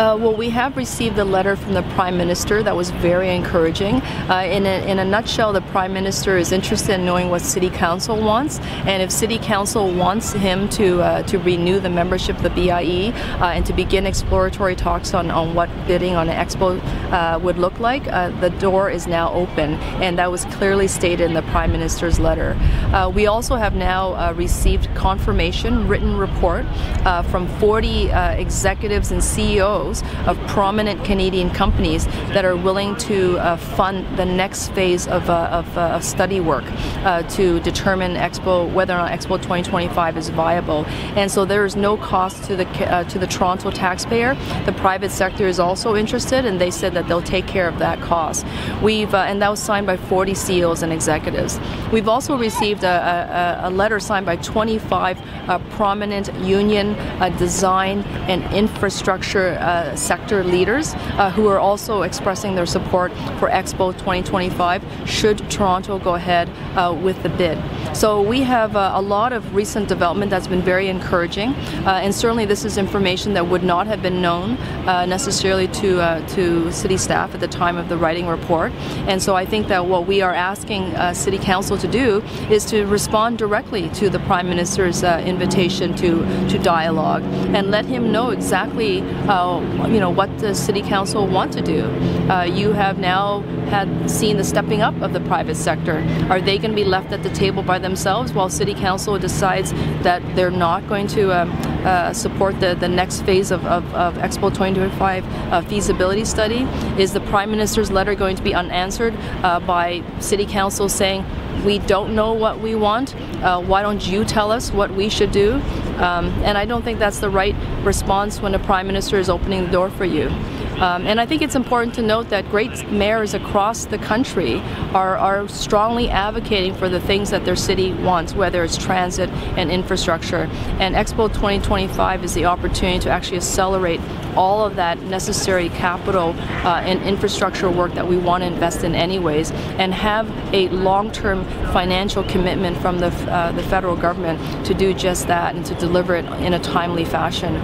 Well, we have received a letter from the Prime Minister that was very encouraging. In a nutshell, the Prime Minister is interested in knowing what City Council wants, and if City Council wants him to renew the membership of the BIE and to begin exploratory talks on what bidding on an Expo would look like, the door is now open, and that was clearly stated in the Prime Minister's letter. We also have now received confirmation, written report from 40 executives and CEOs of prominent Canadian companies that are willing to fund the next phase of study work to determine whether or not Expo 2025 is viable. And so there is no cost to the Toronto taxpayer. The private sector is also interested, and they said that they'll take care of that cost. And that was signed by 40 CEOs and executives. We've also received a letter signed by 25 prominent union, design, and infrastructure sector leaders who are also expressing their support for Expo 2025 should Toronto go ahead with the bid. So we have a lot of recent development that's been very encouraging, and certainly this is information that would not have been known necessarily to city staff at the time of the writing report. And so I think that what we are asking City Council to do is to respond directly to the Prime Minister's invitation to dialogue and let him know exactly what the City Council want to do. You have now seen the stepping up of the private sector. Are they going to be left at the table by themselves while City Council decides that they're not going to support the next phase of Expo 2025 feasibility study? Is the Prime Minister's letter going to be unanswered by City Council saying, we don't know what we want, why don't you tell us what we should do? And I don't think that's the right response when the Prime Minister is opening the door for you. And I think it's important to note that great mayors across the country are strongly advocating for the things that their city wants, whether it's transit and infrastructure. And Expo 2025 is the opportunity to actually accelerate all of that necessary capital and infrastructure work that we want to invest in anyways, and have a long-term financial commitment from the federal government to do just that and to deliver it in a timely fashion